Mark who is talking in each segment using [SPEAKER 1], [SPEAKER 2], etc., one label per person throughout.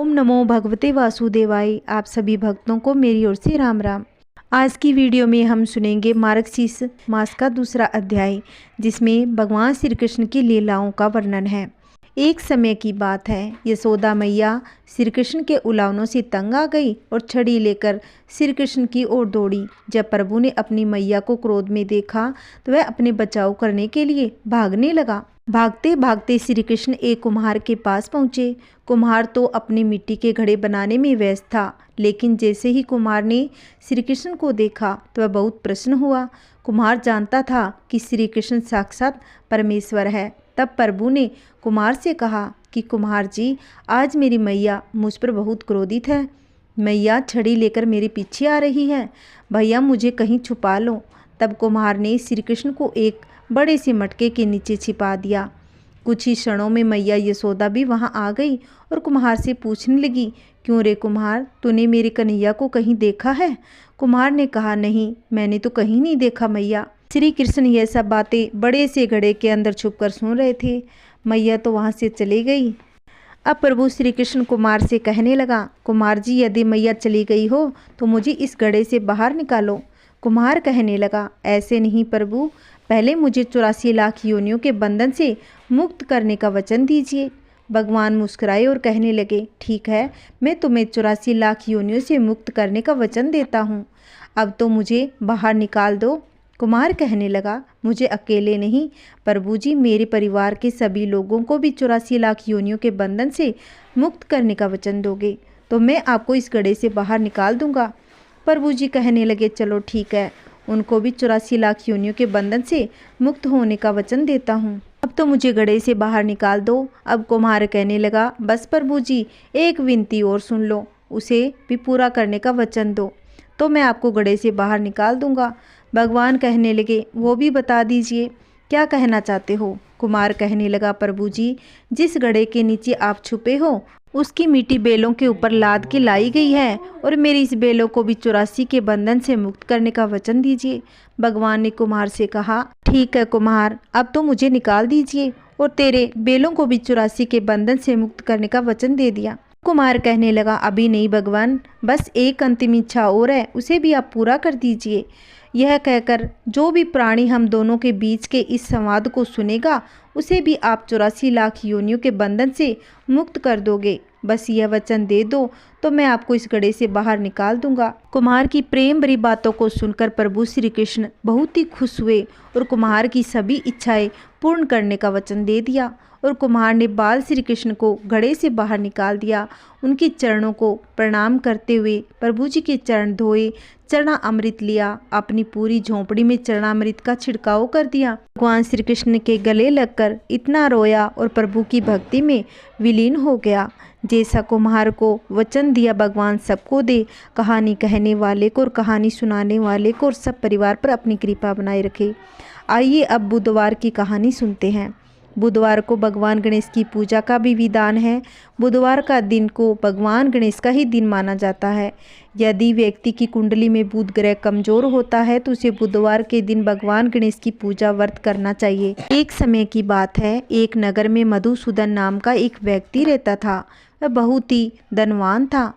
[SPEAKER 1] ओम नमो भगवते वासुदेवाय। आप सभी भक्तों को मेरी ओर से राम राम। आज की वीडियो में हम सुनेंगे मार्गशीर्ष मास का दूसरा अध्याय, जिसमें भगवान श्री कृष्ण की लीलाओं का वर्णन है। एक समय की बात है, यशोदा मैया श्री कृष्ण के उलावनों से तंग आ गई और छड़ी लेकर श्री कृष्ण की ओर दौड़ी। जब प्रभु ने अपनी मैया को क्रोध में देखा तो वह अपने बचाव करने के लिए भागने लगा। भागते भागते श्री कृष्ण एक कुम्हार के पास पहुँचे। कुम्हार तो अपनी मिट्टी के घड़े बनाने में व्यस्त था, लेकिन जैसे ही कुम्हार ने श्री कृष्ण को देखा तो वह बहुत प्रसन्न हुआ। कुम्हार जानता था कि श्री कृष्ण साक्षात परमेश्वर है। तब प्रभु ने कुम्हार से कहा कि कुम्हार जी, आज मेरी मैया मुझ पर बहुत क्रोधित है। मैया छड़ी लेकर मेरे पीछे आ रही है। भैया मुझे कहीं छुपा लो। तब कुम्हार ने श्री कृष्ण को एक बड़े से मटके के नीचे छिपा दिया। कुछ ही क्षणों में मैया यशोदा भी वहां आ गई और कुम्हार से पूछने लगी, क्यों रे कुम्हार, तूने मेरे कन्हैया को कहीं देखा है? कुम्हार ने कहा, नहीं, मैंने तो कहीं नहीं देखा मैया। श्री कृष्ण यह सब बातें बड़े से घड़े के अंदर छुपकर सुन रहे थे। मैया तो वहां से चली गई। अब प्रभु श्री कृष्ण कुमार से कहने लगा, कुमार जी, यदि मैया चली गई हो तो मुझे इस घड़े से बाहर निकालो। कुम्हार कहने लगा, ऐसे नहीं प्रभु, पहले मुझे 84 लाख योनियों के बंधन से मुक्त करने का वचन दीजिए। भगवान मुस्कुराए और कहने लगे, ठीक है, मैं तुम्हें 84 लाख योनियों से मुक्त करने का वचन देता हूँ। अब तो मुझे बाहर निकाल दो। कुमार कहने लगा, मुझे अकेले नहीं प्रभु जी, मेरे परिवार के सभी लोगों को भी 84 लाख योनियों के बंधन से मुक्त करने का वचन दोगे तो मैं आपको इस घड़े से बाहर निकाल दूंगा। प्रभु जी कहने लगे, चलो ठीक है, उनको भी 84 लाख योनियों के बंधन से मुक्त होने का वचन देता हूँ। अब तो मुझे घड़े से बाहर निकाल दो। अब कुम्हार कहने लगा, बस प्रभु जी, एक विनती और सुन लो, उसे भी पूरा करने का वचन दो तो मैं आपको घड़े से बाहर निकाल दूंगा। भगवान कहने लगे, वो भी बता दीजिए, क्या कहना चाहते हो? कुमार कहने लगा, प्रभु जी, जिस घड़े के नीचे आप छुपे हो उसकी मिट्टी बेलों के ऊपर लाद के लाई गई है और मेरी इस बेलों को भी 84 के बंधन से मुक्त करने का वचन दीजिए। भगवान ने कुम्हार से कहा, ठीक है कुम्हार, अब तो मुझे निकाल दीजिए, और तेरे बेलों को भी 84 के बंधन से मुक्त करने का वचन दे दिया। कुमार कहने लगा, अभी नहीं भगवान, बस एक अंतिम इच्छा और है, उसे भी आप पूरा कर दीजिए। यह कहकर जो भी प्राणी हम दोनों के बीच के इस संवाद को सुनेगा उसे भी आप 84 लाख योनियों के बंधन से मुक्त कर दोगे। बस यह वचन दे दो तो मैं आपको इस घड़े से बाहर निकाल दूंगा। कुम्हार की प्रेम भरी बातों को सुनकर प्रभु श्री कृष्ण बहुत ही खुश हुए और कुम्हार की सभी इच्छाएं पूर्ण करने का वचन दे दिया। और कुम्हार ने बाल श्री कृष्ण को घड़े से बाहर निकाल दिया। उनके चरणों को प्रणाम करते हुए प्रभु जी के चरण धोए, चरना अमृत लिया, अपनी पूरी झोंपड़ी में चरणामृत का छिड़काव कर दिया। भगवान श्री कृष्ण के गले लगकर इतना रोया और प्रभु की भक्ति में विलीन हो गया। जैसा कुम्हार को वचन दिया भगवान सबको दे। कहानी कहने वाले को और कहानी सुनाने वाले को और सब परिवार पर अपनी कृपा बनाए रखे। आइए अब बुधवार की कहानी सुनते हैं। बुधवार को भगवान गणेश की पूजा का भी विधान है। बुधवार का दिन को भगवान गणेश का ही दिन माना जाता है। यदि व्यक्ति की कुंडली में बुध ग्रह कमजोर होता है तो उसे बुधवार के दिन भगवान गणेश की पूजा व्रत करना चाहिए। एक समय की बात है, एक नगर में मधुसूदन नाम का एक व्यक्ति रहता था। वह बहुत ही धनवान था।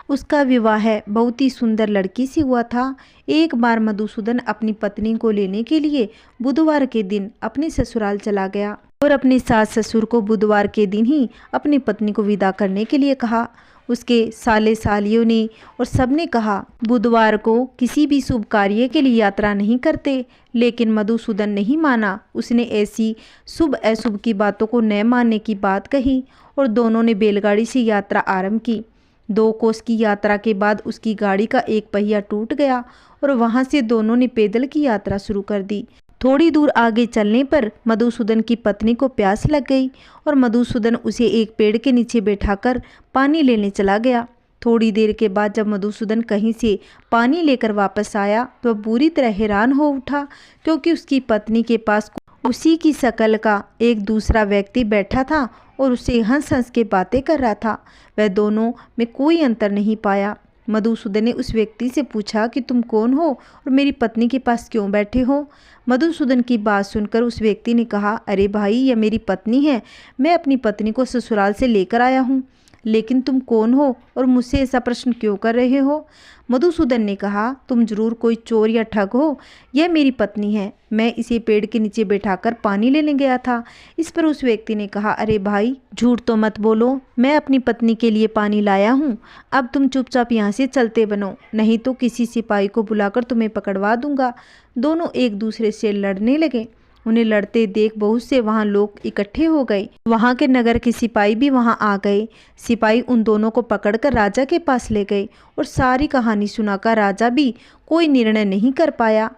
[SPEAKER 1] उसका विवाह बहुत ही सुंदर लड़की से हुआ था। एक बार मधुसूदन अपनी पत्नी को लेने के लिए बुधवार के दिन अपने ससुराल चला गया और अपने सास ससुर को बुधवार के दिन ही अपनी पत्नी को विदा करने के लिए कहा। उसके साले सालियों ने और सबने कहा, बुधवार को किसी भी शुभ कार्य के लिए यात्रा नहीं करते, लेकिन मधुसूदन नहीं माना। उसने ऐसी शुभ अशुभ की बातों को न मानने की बात कही और दोनों ने बैलगाड़ी से यात्रा आरंभ की। 2 कोस की यात्रा के बाद उसकी गाड़ी का एक पहिया टूट गया और वहां से दोनों ने पैदल की यात्रा शुरू कर दी। थोड़ी दूर आगे चलने पर मधुसूदन की पत्नी को प्यास लग गई और मधुसूदन उसे एक पेड़ के नीचे बैठाकर पानी लेने चला गया। थोड़ी देर के बाद जब मधुसूदन कहीं से पानी लेकर वापस आया तो बुरी तरह हैरान हो उठा, क्योंकि उसकी पत्नी के पास उसी की शक्ल का एक दूसरा व्यक्ति बैठा था और उससे हंस हंस के बातें कर रहा था। वह दोनों में कोई अंतर नहीं पाया। मधुसूदन ने उस व्यक्ति से पूछा कि तुम कौन हो और मेरी पत्नी के पास क्यों बैठे हो? मधुसूदन की बात सुनकर उस व्यक्ति ने कहा, अरे भाई, यह मेरी पत्नी है, मैं अपनी पत्नी को ससुराल से लेकर आया हूँ। लेकिन तुम कौन हो और मुझसे ऐसा प्रश्न क्यों कर रहे हो? मधुसूदन ने कहा, तुम जरूर कोई चोर या ठग हो। यह मेरी पत्नी है, मैं इसे पेड़ के नीचे बैठाकर पानी लेने गया था। इस पर उस व्यक्ति ने कहा, अरे भाई, झूठ तो मत बोलो, मैं अपनी पत्नी के लिए पानी लाया हूँ। अब तुम चुपचाप यहाँ से चलते बनो, नहीं तो किसी सिपाही को बुलाकर तुम्हें पकड़वा दूंगा। दोनों एक दूसरे से लड़ने लगे। उन्हें लड़ते देख बहुत से वहां लोग इकट्ठे हो गए। वहां के नगर के सिपाही भी वहां आ गए। सिपाही उन दोनों को पकड़कर राजा के पास ले गए और सारी कहानी सुनाकर राजा भी कोई निर्णय नहीं कर पाया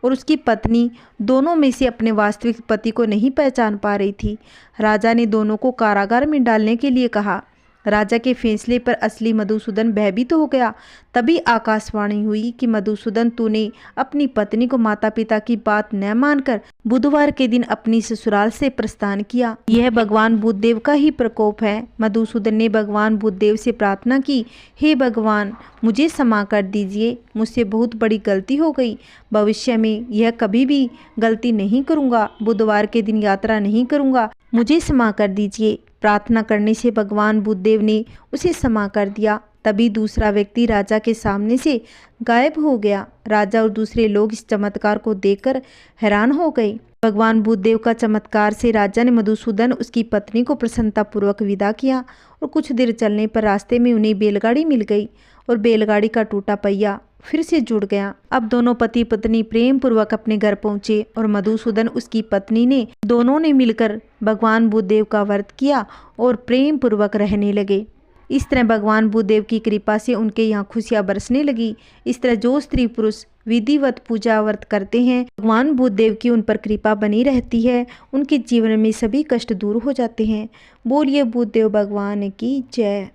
[SPEAKER 1] और उसकी पत्नी दोनों में से अपने वास्तविक पति को नहीं पहचान पा रही थी। राजा ने दोनों को कारागार में डालने के लिए कहा। राजा के फैसले पर असली मधुसूदन भयभीत हो गया। तभी आकाशवाणी हुई कि मधुसूदन, तूने अपनी पत्नी को माता पिता की बात न मानकर बुधवार के दिन अपनी ससुराल से प्रस्थान किया। यह भगवान बुद्धदेव का ही प्रकोप है। मधुसूदन ने भगवान बुद्धदेव से प्रार्थना की, हे भगवान, मुझे क्षमा कर दीजिए, मुझसे बहुत बड़ी गलती हो गई। भविष्य में यह कभी भी गलती नहीं करूँगा, बुधवार के दिन यात्रा नहीं करूँगा, मुझे क्षमा कर दीजिए। प्रार्थना करने से भगवान बुद्धदेव ने उसे क्षमा कर दिया। तभी दूसरा व्यक्ति राजा के सामने से गायब हो गया। राजा और दूसरे लोग इस चमत्कार को देखकर हैरान हो गए। भगवान बुद्धदेव का चमत्कार से राजा ने मधुसूदन, उसकी पत्नी को प्रसन्नतापूर्वक विदा किया और कुछ देर चलने पर रास्ते में उन्हें बैलगाड़ी मिल गई और बैलगाड़ी का टूटा पहिया फिर से जुड़ गया। अब दोनों पति पत्नी प्रेम पूर्वक अपने घर पहुंचे और मधुसूदन, उसकी पत्नी ने दोनों ने मिलकर भगवान बुद्धदेव का व्रत किया और प्रेम पूर्वक रहने लगे। इस तरह भगवान बुद्धदेव की कृपा से उनके यहाँ खुशियाँ बरसने लगी। इस तरह जो स्त्री पुरुष विधिवत पूजा व्रत करते हैं, भगवान बुद्धदेव की उन पर कृपा बनी रहती है, उनके जीवन में सभी कष्ट दूर हो जाते हैं। बोलिए बुद्धदेव भगवान की जय।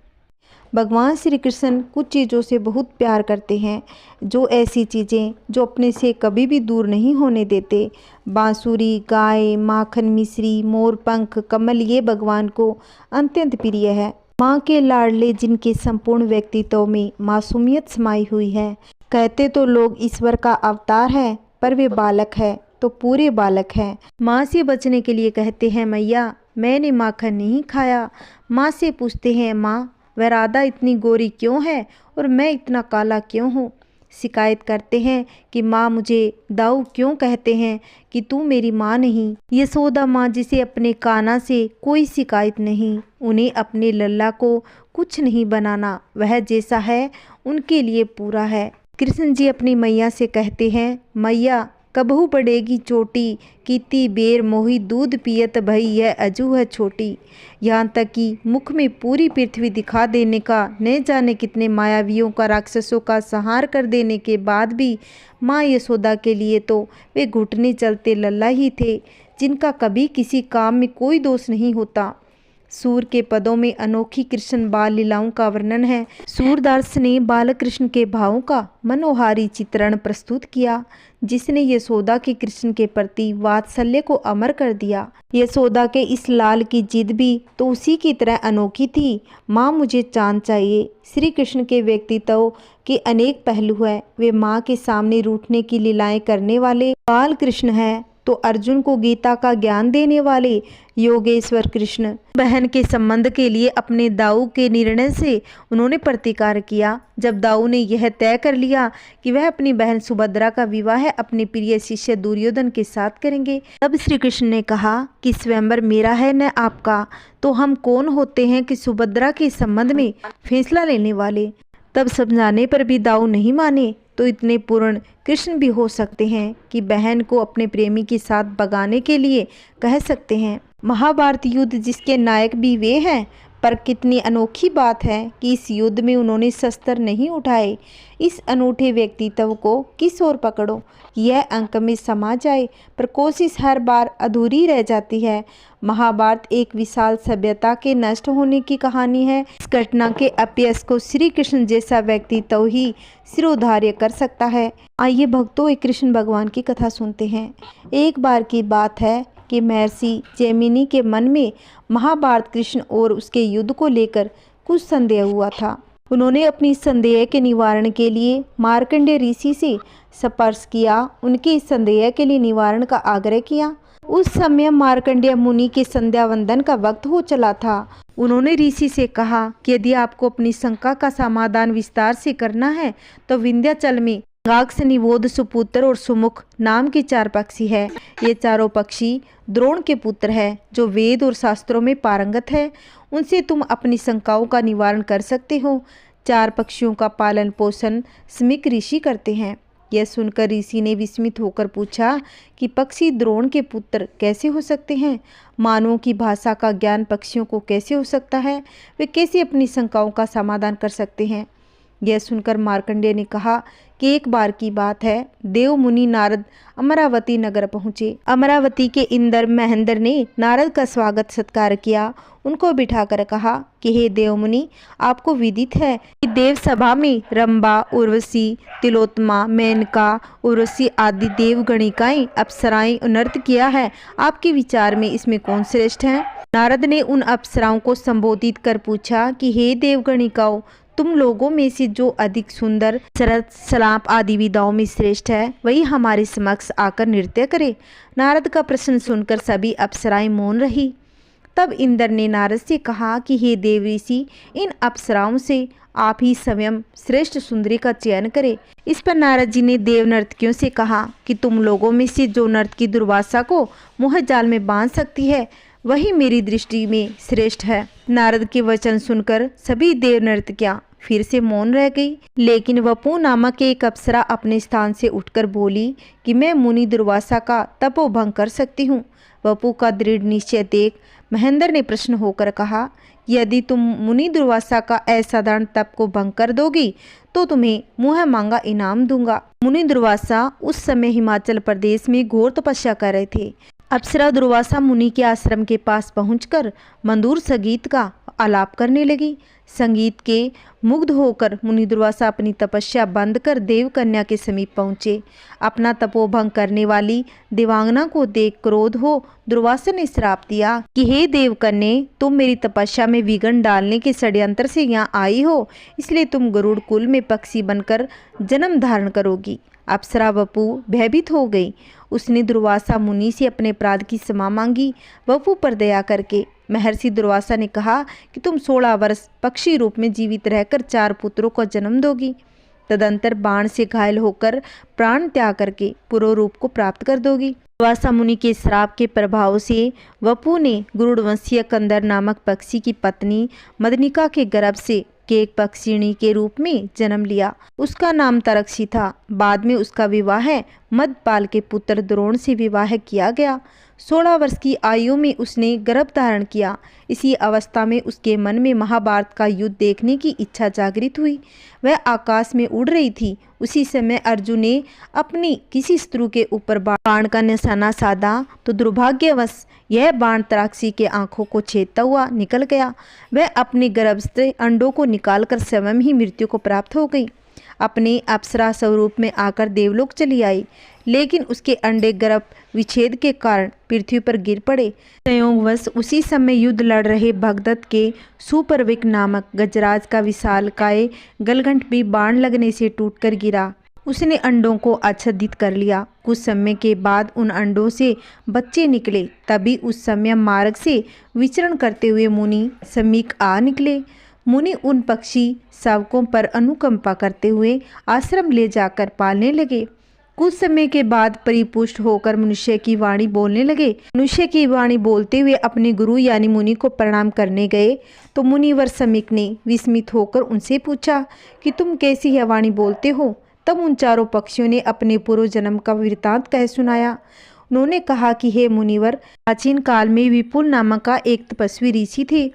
[SPEAKER 1] भगवान श्री कृष्ण कुछ चीज़ों से बहुत प्यार करते हैं, जो ऐसी चीज़ें जो अपने से कभी भी दूर नहीं होने देते। बांसुरी, गाय, माखन, मिश्री, मोर पंख, कमल, ये भगवान को अत्यंत प्रिय है। माँ के लाडले जिनके संपूर्ण व्यक्तित्व में मासूमियत समाई हुई है। कहते तो लोग ईश्वर का अवतार है, पर वे बालक है तो पूरे बालक है। माँ से बचने के लिए कहते हैं, मैया मैंने माखन नहीं खाया। माँ से पूछते हैं, माँ वह राधा इतनी गोरी क्यों है और मैं इतना काला क्यों हूँ। शिकायत करते हैं कि माँ मुझे दाऊ क्यों कहते हैं कि तू मेरी माँ नहीं। यशोदा माँ जिसे अपने कान्हा से कोई शिकायत नहीं, उन्हें अपने लल्ला को कुछ नहीं बनाना, वह जैसा है उनके लिए पूरा है। कृष्ण जी अपनी मैया से कहते हैं, मैया कबहू बढ़ेगी चोटी, कीती बेर मोही दूध पियत भई यह अजू है छोटी। यहाँ तक कि मुख में पूरी पृथ्वी दिखा देने का, न जाने कितने मायावियों का, राक्षसों का संहार कर देने के बाद भी माँ यशोदा के लिए तो वे घुटने चलते लल्ला ही थे, जिनका कभी किसी काम में कोई दोष नहीं होता। सूर के पदों में अनोखी कृष्ण बाल लीलाओं का वर्णन है। सूरदास ने बाल कृष्ण के भावों का मनोहारी चित्रण प्रस्तुत किया, जिसने यशोदा के कृष्ण के प्रति वात्सल्य को अमर कर दिया। यशोदा के इस लाल की जिद भी तो उसी की तरह अनोखी थी। माँ मुझे चांद चाहिए। श्री कृष्ण के व्यक्तित्व के अनेक पहलू है। वे माँ के सामने रूठने की लीलाएं करने वाले बाल कृष्ण है, तो अर्जुन को गीता का ज्ञान देने वाले योगेश्वर कृष्ण। बहन के संबंध के लिए अपने दाऊ के निर्णय से उन्होंने प्रतिकार किया। जब दाऊ ने यह तय कर लिया कि वह अपनी बहन सुभद्रा का विवाह अपने प्रिय शिष्य दुर्योधन के साथ करेंगे, तब श्री कृष्ण ने कहा कि स्वयंवर मेरा है न आपका, तो हम कौन होते हैं कि सुभद्रा के संबंध में फैसला लेने वाले। तब समझाने पर भी दाऊ नहीं माने, तो इतने पूर्ण कृष्ण भी हो सकते हैं कि बहन को अपने प्रेमी के साथ भगाने के लिए कह सकते हैं। महाभारत युद्ध जिसके नायक भी वे हैं, पर कितनी अनोखी बात है कि इस युद्ध में उन्होंने शस्त्र नहीं उठाए। इस अनूठे व्यक्तित्व को किस ओर पकड़ो यह अंक में समा जाए, पर कोशिश हर बार अधूरी रह जाती है। महाभारत एक विशाल सभ्यता के नष्ट होने की कहानी है। इस घटना के अपयश को श्री कृष्ण जैसा व्यक्तित्व ही सिरोधार्य कर सकता है। आइए भक्तों, एक कृष्ण भगवान की कथा सुनते हैं। एक बार की बात है कि महर्षि जैमिनी के मन में महाभारत कृष्ण और उसके युद्ध को लेकर कुछ संदेह हुआ था। उन्होंने अपनी संदेह के निवारण के लिए मार्कंडेय ऋषि से स्पर्श किया। उनके इस संदेह के लिए निवारण का आग्रह किया। उस समय मार्कंडेय मुनि के संध्या वंदन का वक्त हो चला था। उन्होंने ऋषि से कहा कि यदि आपको अपनी शंका का समाधान विस्तार से करना है तो विंध्याचल में गाक्ष, निबोध, सुपुत्र और सुमुख नाम के 4 पक्षी है। ये चारों पक्षी द्रोण के पुत्र है जो वेद और शास्त्रों में पारंगत है। उनसे तुम अपनी शंकाओं का निवारण कर सकते हो। 4 पक्षियों का पालन पोषण स्मिक ऋषि करते हैं। यह सुनकर ऋषि ने विस्मित होकर पूछा कि पक्षी द्रोण के पुत्र कैसे हो सकते हैं? मानवों की भाषा का ज्ञान पक्षियों को कैसे हो सकता है? वे कैसे अपनी शंकाओं का समाधान कर सकते हैं? यह सुनकर मार्कंडेय ने कहा कि एक बार की बात है, देव मुनि नारद अमरावती नगर पहुँचे। अमरावती के इंद्र महेंद्र ने नारद का स्वागत सत्कार किया। उनको बिठाकर कहा कि हे देव मुनि, आपको विदित है कि देव सभा में रंभा, उर्वशी, तिलोत्तमा, मेनका, उर्वशी आदि देवगणिकाएं, अप्सराएं नृत्य किया है। आपके विचार में इसमें कौन श्रेष्ठ है? नारद ने उन अप्सराओं को संबोधित कर पूछा कि हे देवगणिकाओं, तुम लोगों में से जो अधिक सुंदर, शरद, सलाप आदि विधाओं में श्रेष्ठ है वही हमारे समक्ष आकर नृत्य करे। नारद का प्रश्न सुनकर सभी अप्सराएं मौन रही। तब इंद्र ने नारद से कहा कि हे देव ऋषि, इन अप्सराओं से आप ही स्वयं श्रेष्ठ सुंदरी का चयन करें। इस पर नारद जी ने देव नर्तकियों से कहा कि तुम लोगों में से जो नर्तकी दुर्वासा को मोहजाल में बांध सकती है वही मेरी दृष्टि में श्रेष्ठ है। नारद के वचन सुनकर सभी देव नर्तकियां फिर से मौन रह गई, लेकिन वपु नामक एक अप्सरा अपने स्थान से उठकर बोली कि मैं मुनि दुर्वासा का तपोभंग कर सकती हूँ। वपु का दृढ़ निश्चय देख महेंद्र ने प्रश्न होकर कहा, यदि तुम मुनि दुर्वासा का असाधारण तप को भंग कर दोगी तो तुम्हें मुँह मांगा इनाम दूंगा। मुनि दुर्वासा उस समय हिमाचल प्रदेश में घोर तपस्या कर रहे थे। अप्सरा दुर्वासा मुनि के आश्रम के पास पहुंचकर मंधुर संगीत का आलाप करने लगी। संगीत के मुग्ध होकर मुनि दुर्वासा अपनी तपस्या बंद कर देव कन्या के समीप पहुँचे। अपना तपोभंग करने वाली देवांगना को देख क्रोध हो दुर्वासा ने श्राप दिया कि हे देव कन्या, तुम मेरी तपस्या में विघ्न डालने के षड्यंत्र से यहाँ आई हो, इसलिए तुम गरुड़ कुल में पक्षी बनकर जन्म धारण करोगी। अप्सरा वपु भयभीत हो गई। उसने दुर्वासा मुनि से अपने अपराध की क्षमा मांगी। वपु पर दया करके महर्षि दुर्वासा ने कहा कि तुम 16 वर्ष पक्षी रूप में जीवित रहकर 4 पुत्रों को जन्म दोगी। तदंतर बाण से घायल होकर प्राण त्याग करके पूर्व रूप को प्राप्त कर दोगी। दुर्वासा मुनि के श्राप के प्रभाव से वपु ने गुरुड़वंशीय कंदर नामक पक्षी की पत्नी मदनिका के गर्भ से एक पक्षिणी के रूप में जन्म लिया। उसका नाम तरक्षी था। बाद में उसका विवाह मदपाल के पुत्र द्रोण से विवाह किया गया। 16 वर्ष की आयु में उसने गर्भ धारण किया। इसी अवस्था में उसके मन में महाभारत का युद्ध देखने की इच्छा जागृत हुई। वह आकाश में उड़ रही थी। उसी समय अर्जुन ने अपनी किसी शत्रु के ऊपर बाण का निशाना साधा तो दुर्भाग्यवश यह बाण तराक्षी के आंखों को छेदता हुआ निकल गया। वह अपने गर्भ से अंडों को निकालकर स्वयं ही मृत्यु को प्राप्त हो गई। अपने अप्सरा स्वरूप में आकर देवलोक चली आई, लेकिन उसके अंडे गर्भ विच्छेद के कारण पृथ्वी पर गिर पड़े। संयोगवश उसी समय युद्ध लड़ रहे भगदत्त के सुपर्विक नामक गजराज का विशालकाय गलघंट भी बाण लगने से टूटकर गिरा। उसने अंडों को आच्छादित कर लिया। कुछ समय के बाद उन अंडों से बच्चे निकले। तभी उस समय मार्ग से विचरण करते हुए मुनि समीक आ निकले। मुनि उन पक्षी शावकों पर अनुकंपा करते हुए आश्रम ले जाकर पालने लगे। कुछ समय के बाद परिपुष्ट होकर मनुष्य की वाणी बोलने लगे। मनुष्य की वाणी बोलते हुए अपने गुरु यानी मुनि को प्रणाम करने गए तो मुनिवर समीक ने विस्मित होकर उनसे पूछा कि तुम कैसी यह वाणी बोलते हो? तब उन चारों पक्षियों ने अपने पूर्व जन्म का वृतांत कह सुनाया। उन्होंने कहा कि हे मुनिवर, प्राचीन काल में विपुल नामक का एक तपस्वी ऋषि थे।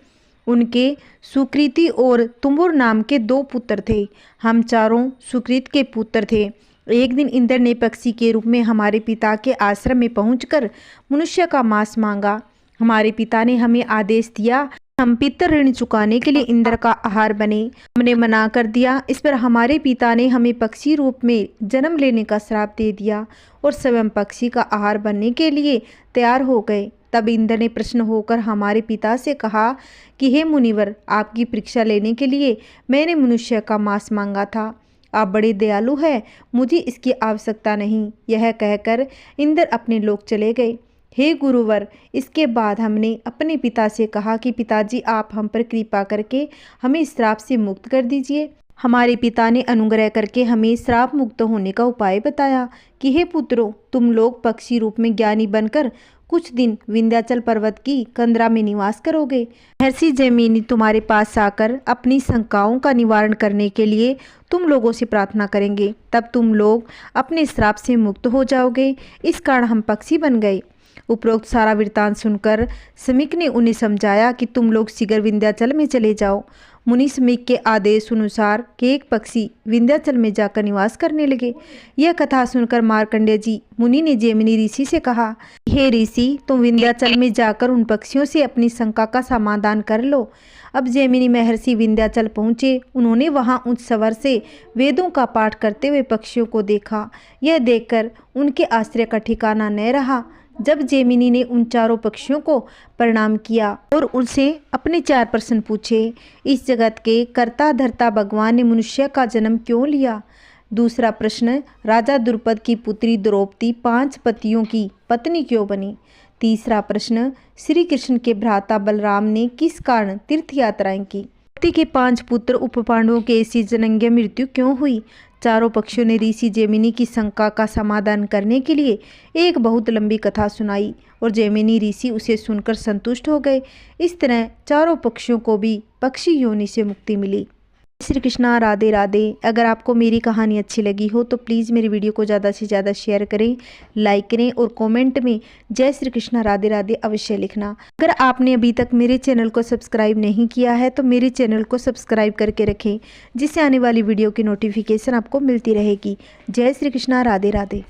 [SPEAKER 1] उनके सुकृति और तुम्बुर नाम के 2 पुत्र थे। हम चारों सुकृत के पुत्र थे। एक दिन इंद्र ने पक्षी के रूप में हमारे पिता के आश्रम में पहुंचकर मनुष्य का मांस मांगा। हमारे पिता ने हमें आदेश दिया हम पितर ऋण चुकाने के लिए इंद्र का आहार बने। हमने मना कर दिया। इस पर हमारे पिता ने हमें पक्षी रूप में जन्म लेने का श्राप दे दिया और स्वयं पक्षी का आहार बनने के लिए तैयार हो गए। तब इंद्र ने प्रसन्न होकर हमारे पिता से कहा कि हे मुनिवर, आपकी परीक्षा लेने के लिए मैंने मनुष्य का मांस मांगा था। आप बड़े दयालु हैं, मुझे इसकी आवश्यकता नहीं। यह कहकर इंद्र अपने लोक चले गए। हे गुरुवर, इसके बाद हमने अपने पिता से कहा कि पिताजी आप हम पर कृपा करके हमें श्राप से मुक्त कर दीजिए। हमारे पिता ने अनुग्रह करके हमें श्राप मुक्त होने का उपाय बताया कि हे पुत्रों, तुम लोग पक्षी रूप में ज्ञानी बनकर कुछ दिन विंध्याचल पर्वत की कंदरा में निवास करोगे। महर्षि जैमिनी तुम्हारे पास आकर अपनी शंकाओं का निवारण करने के लिए तुम लोगों से प्रार्थना करेंगे, तब तुम लोग अपने श्राप से मुक्त हो जाओगे। इस कारण हम पक्षी बन गए। उपरोक्त सारा वृत्तांत सुनकर समीक ने उन्हें समझाया कि तुम लोग शीघ्र विंध्याचल में चले जाओ। मुनि समीक के आदेश अनुसार के एक पक्षी विंध्याचल में जाकर निवास करने लगे। यह कथा सुनकर मार्कंडेय जी मुनि ने जैमिनी ऋषि से कहा, हे ऋषि, तुम विंध्याचल में जाकर उन पक्षियों से अपनी शंका का समाधान कर लो। अब जैमिनी महर्षि विंध्याचल पहुँचे। उन्होंने वहाँ उच्च स्वर से वेदों का पाठ करते हुए पक्षियों को देखा। यह देखकर उनके आश्चर्य का ठिकाना न रहा। जब जैमिनी ने उन चारों पक्षियों को प्रणाम किया और उनसे अपने 4 प्रश्न पूछे। इस जगत के कर्ता धर्ता भगवान ने मनुष्य का जन्म क्यों लिया? दूसरा प्रश्न, राजा द्रुपद की पुत्री द्रौपदी 5 पतियों की पत्नी क्यों बनी? तीसरा प्रश्न, श्री कृष्ण के भ्राता बलराम ने किस कारण तीर्थ यात्राएं की? द्रौपदी के 5 पुत्र उप पांडवों के ऐसी जन्य मृत्यु क्यों हुई? चारों पक्षियों ने ऋषि जैमिनी की शंका का समाधान करने के लिए एक बहुत लंबी कथा सुनाई और जैमिनी ऋषि उसे सुनकर संतुष्ट हो गए। इस तरह चारों पक्षियों को भी पक्षी योनि से मुक्ति मिली। श्री कृष्णा, राधे राधे। अगर आपको मेरी कहानी अच्छी लगी हो तो प्लीज़ मेरी वीडियो को ज़्यादा से ज़्यादा शेयर करें, लाइक करें और कमेंट में जय श्री कृष्णा राधे राधे अवश्य लिखना। अगर आपने अभी तक मेरे चैनल को सब्सक्राइब नहीं किया है तो मेरे चैनल को सब्सक्राइब करके रखें, जिससे आने वाली वीडियो की नोटिफिकेशन आपको मिलती रहेगी। जय श्री कृष्णा राधे राधे।